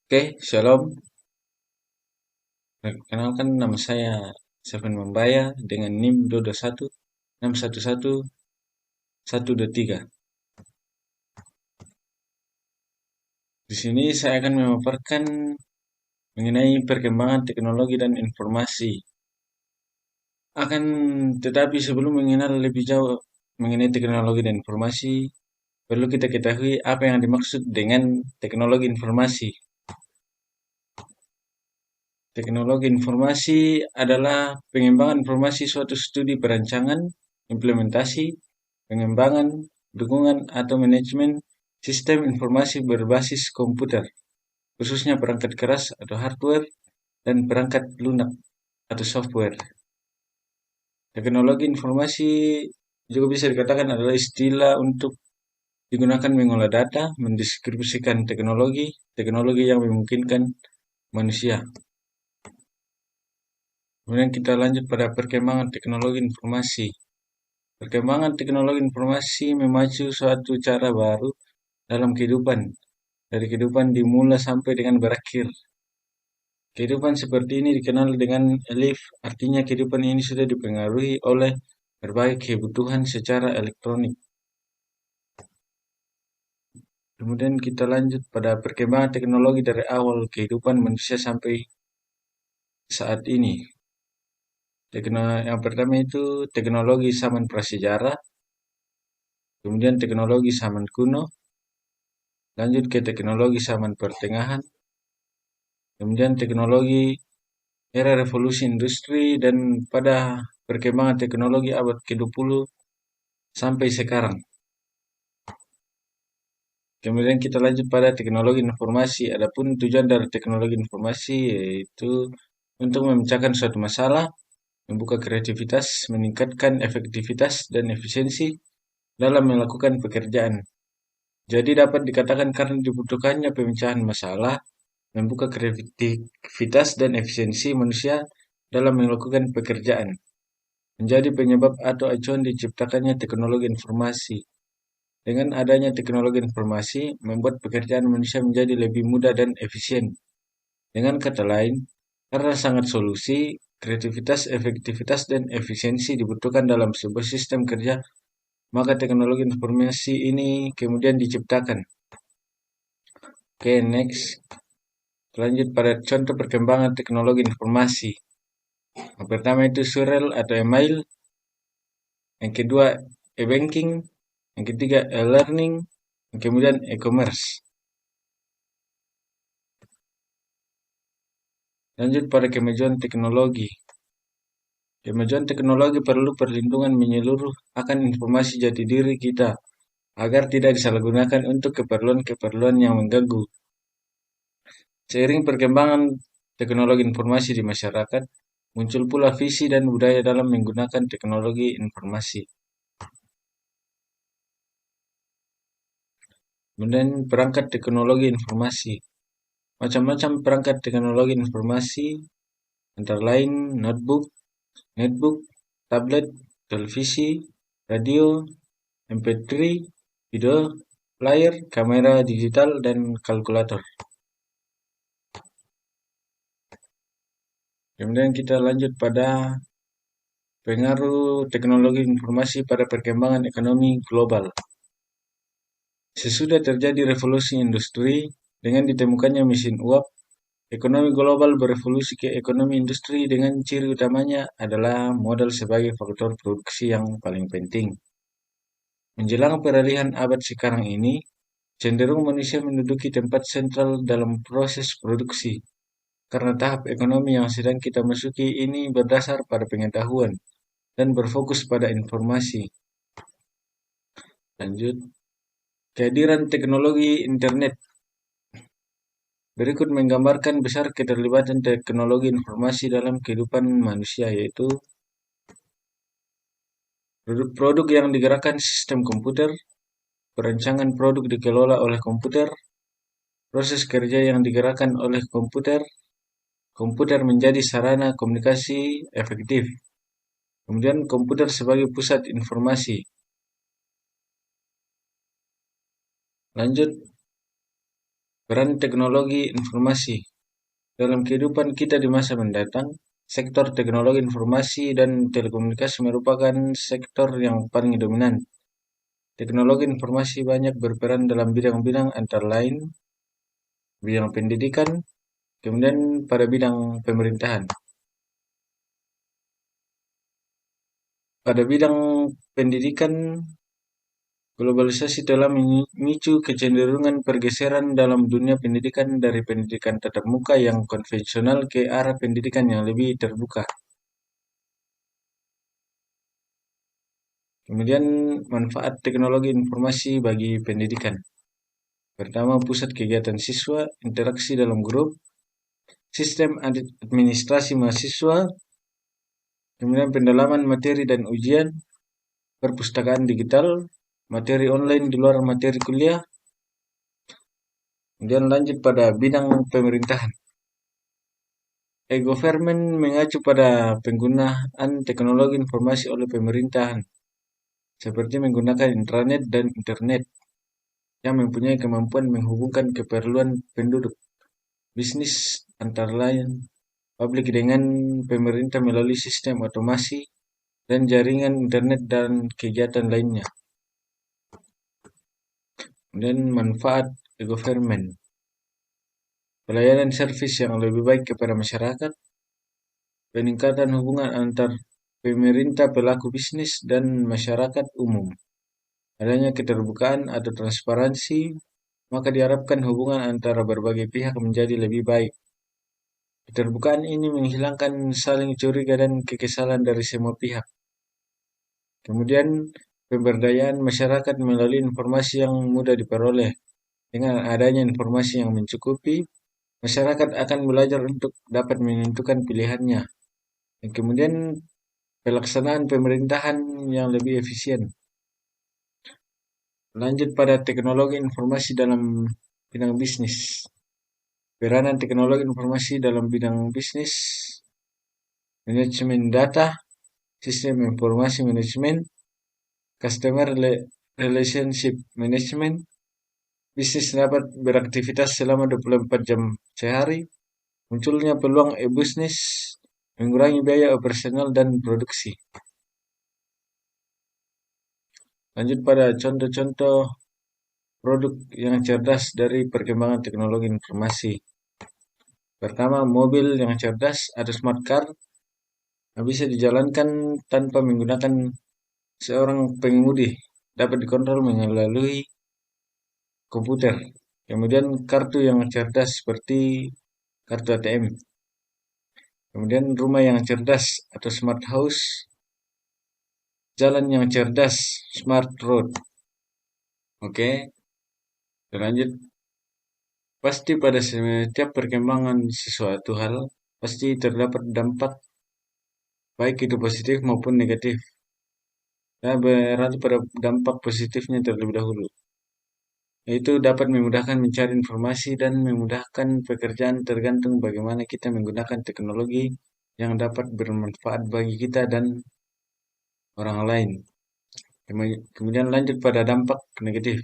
Oke, shalom. Perkenalkan nama saya Seven Membaya dengan NIM 221 611 123. Di sini saya akan memaparkan mengenai perkembangan teknologi dan informasi. Akan tetapi sebelum mengenal lebih jauh mengenai teknologi dan informasi, perlu kita ketahui apa yang dimaksud dengan teknologi informasi. Teknologi informasi adalah pengembangan informasi suatu studi perancangan, implementasi, pengembangan, dukungan, atau manajemen sistem informasi berbasis komputer, khususnya perangkat keras atau hardware dan perangkat lunak atau software. Teknologi informasi juga bisa dikatakan adalah istilah untuk digunakan mengolah data, mendeskripsikan teknologi yang memungkinkan manusia. Kemudian kita lanjut pada perkembangan teknologi informasi. Perkembangan teknologi informasi memacu suatu cara baru dalam kehidupan, dari kehidupan dimulai sampai dengan berakhir. Kehidupan seperti ini dikenal dengan life, artinya kehidupan ini sudah dipengaruhi oleh berbagai kebutuhan secara elektronik. Kemudian kita lanjut pada perkembangan teknologi dari awal kehidupan manusia sampai saat ini. Yang pertama itu teknologi zaman prasejarah, kemudian teknologi zaman kuno, lanjut ke teknologi zaman pertengahan, kemudian teknologi era revolusi industri, dan pada perkembangan teknologi abad ke-20 sampai sekarang. Kemudian kita lanjut pada teknologi informasi. Adapun tujuan dari teknologi informasi yaitu untuk memecahkan suatu masalah, membuka kreativitas, meningkatkan efektivitas dan efisiensi dalam melakukan pekerjaan. Jadi dapat dikatakan karena dibutuhkannya pemecahan masalah, membuka kreativitas dan efisiensi manusia dalam melakukan pekerjaan, menjadi penyebab atau acuan diciptakannya teknologi informasi. Dengan adanya teknologi informasi, membuat pekerjaan manusia menjadi lebih mudah dan efisien. Dengan kata lain, karena sangat solusi, kreativitas, efektivitas, dan efisiensi dibutuhkan dalam sebuah sistem kerja, maka teknologi informasi ini kemudian diciptakan. Oke, next. Lanjut pada contoh perkembangan teknologi informasi. Yang pertama itu surel atau email, yang kedua e-banking, yang ketiga e-learning, yang kemudian e-commerce. Lanjut pada kemajuan teknologi. Kemajuan teknologi perlu perlindungan menyeluruh akan informasi jati diri kita agar tidak disalahgunakan untuk keperluan-keperluan yang mengganggu. Seiring perkembangan teknologi informasi di masyarakat, muncul pula visi dan budaya dalam menggunakan teknologi informasi. Kemudian perangkat teknologi informasi. Macam-macam perangkat teknologi informasi, antara lain notebook, netbook, tablet, televisi, radio, MP3, video player, kamera digital, dan kalkulator. Kemudian kita lanjut pada pengaruh teknologi informasi pada perkembangan ekonomi global. Sesudah terjadi revolusi industri dengan ditemukannya mesin uap, ekonomi global berevolusi ke ekonomi industri dengan ciri utamanya adalah modal sebagai faktor produksi yang paling penting. Menjelang peralihan abad sekarang ini, cenderung manusia menduduki tempat sentral dalam proses produksi, karena tahap ekonomi yang sedang kita masuki ini berdasar pada pengetahuan dan berfokus pada informasi. Lanjut, kehadiran teknologi internet. Berikut menggambarkan besar keterlibatan teknologi informasi dalam kehidupan manusia, yaitu produk-produk yang digerakkan sistem komputer, perancangan produk dikelola oleh komputer, proses kerja yang digerakkan oleh komputer, komputer menjadi sarana komunikasi efektif. Kemudian komputer sebagai pusat informasi. Lanjut, Peran teknologi informasi dalam kehidupan kita di masa mendatang. Sektor teknologi informasi dan telekomunikasi merupakan sektor yang paling dominan. Teknologi informasi banyak berperan dalam bidang-bidang antara lain bidang pendidikan, kemudian pada bidang pemerintahan. Pada bidang pendidikan, globalisasi telah memicu kecenderungan pergeseran dalam dunia pendidikan dari pendidikan tatap muka yang konvensional ke arah pendidikan yang lebih terbuka. Kemudian manfaat teknologi informasi bagi pendidikan. Pertama, pusat kegiatan siswa, interaksi dalam grup, sistem administrasi mahasiswa, kemudian pendalaman materi dan ujian, perpustakaan digital, materi online di luar materi kuliah, kemudian lanjut pada bidang pemerintahan. E-government mengacu pada penggunaan teknologi informasi oleh pemerintahan, seperti menggunakan intranet dan internet yang mempunyai kemampuan menghubungkan keperluan penduduk, bisnis antara lain, publik dengan pemerintah melalui sistem otomasi dan jaringan internet dan kegiatan lainnya. Kemudian manfaat e-government. Pelayanan servis yang lebih baik kepada masyarakat, peningkatan hubungan antar pemerintah, pelaku bisnis, dan masyarakat umum. Adanya keterbukaan atau transparansi, maka diharapkan hubungan antara berbagai pihak menjadi lebih baik. Keterbukaan ini menghilangkan saling curiga dan kekesalan dari semua pihak. Kemudian, pemberdayaan masyarakat melalui informasi yang mudah diperoleh. Dengan adanya informasi yang mencukupi, masyarakat akan belajar untuk dapat menentukan pilihannya. Dan kemudian pelaksanaan pemerintahan yang lebih efisien. Lanjut pada teknologi informasi dalam bidang bisnis. Peranan teknologi informasi dalam bidang bisnis, manajemen data, sistem informasi manajemen, customer relationship management, bisnis dapat beraktivitas selama 24 jam sehari, munculnya peluang e-bisnis, mengurangi biaya operasional dan produksi. Lanjut pada contoh-contoh produk yang cerdas dari perkembangan teknologi informasi. Pertama, mobil yang cerdas atau smart car bisa dijalankan tanpa menggunakan seorang pengemudi, dapat dikontrol melalui komputer. Kemudian kartu yang cerdas seperti kartu ATM. Kemudian rumah yang cerdas atau smart house, jalan yang cerdas, smart road. Oke, lanjut. Pasti pada setiap perkembangan sesuatu hal, pasti terdapat dampak, baik itu positif maupun negatif. Nah, berarti pada dampak positifnya terlebih dahulu. Yaitu dapat memudahkan mencari informasi dan memudahkan pekerjaan tergantung bagaimana kita menggunakan teknologi yang dapat bermanfaat bagi kita dan orang lain. Kemudian lanjut pada dampak negatif.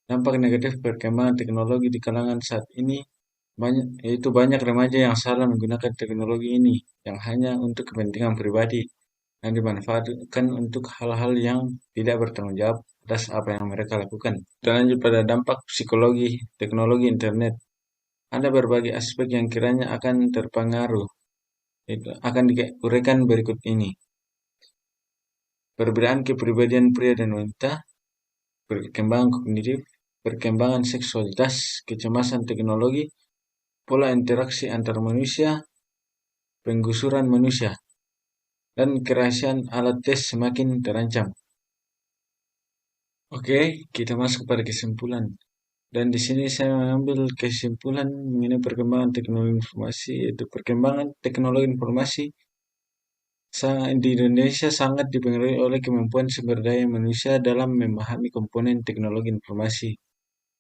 Dampak negatif perkembangan teknologi di kalangan saat ini yaitu banyak remaja yang salah menggunakan teknologi ini yang hanya untuk kepentingan pribadi dan dimanfaatkan untuk hal-hal yang tidak bertanggung jawab atas apa yang mereka lakukan. Kita lanjut pada dampak psikologi teknologi internet. Ada berbagai aspek yang kiranya akan terpengaruh. Itu akan diuraikan berikut ini. Perbedaan kepribadian pria dan wanita, perkembangan kognitif, perkembangan seksualitas, kecemasan teknologi, pola interaksi antar manusia, penggusuran manusia, dan kerahasiaan alat tes semakin terancam. Oke, kita masuk pada kesimpulan. Dan di sini saya mengambil kesimpulan mengenai perkembangan teknologi informasi, yaitu perkembangan teknologi informasi di Indonesia sangat dipengaruhi oleh kemampuan sumber daya manusia dalam memahami komponen teknologi informasi,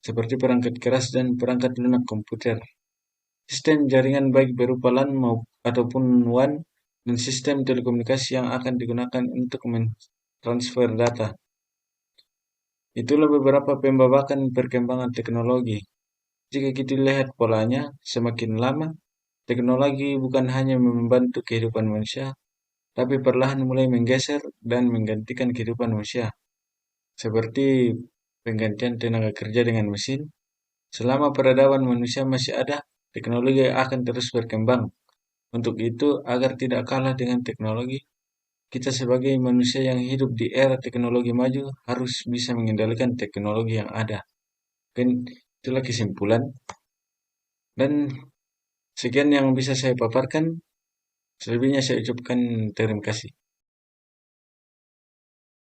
seperti perangkat keras dan perangkat lunak komputer. Sistem jaringan baik berupa LAN ataupun WAN, dan sistem telekomunikasi yang akan digunakan untuk mentransfer data. Itulah beberapa pembabakan perkembangan teknologi. Jika kita lihat polanya, semakin lama teknologi bukan hanya membantu kehidupan manusia, tapi perlahan mulai menggeser dan menggantikan kehidupan manusia. Seperti penggantian tenaga kerja dengan mesin, selama peradaban manusia masih ada, teknologi akan terus berkembang. Untuk itu, agar tidak kalah dengan teknologi, kita sebagai manusia yang hidup di era teknologi maju harus bisa mengendalikan teknologi yang ada. Kan itulah kesimpulan. Dan sekian yang bisa saya paparkan. Selebihnya saya ucapkan terima kasih.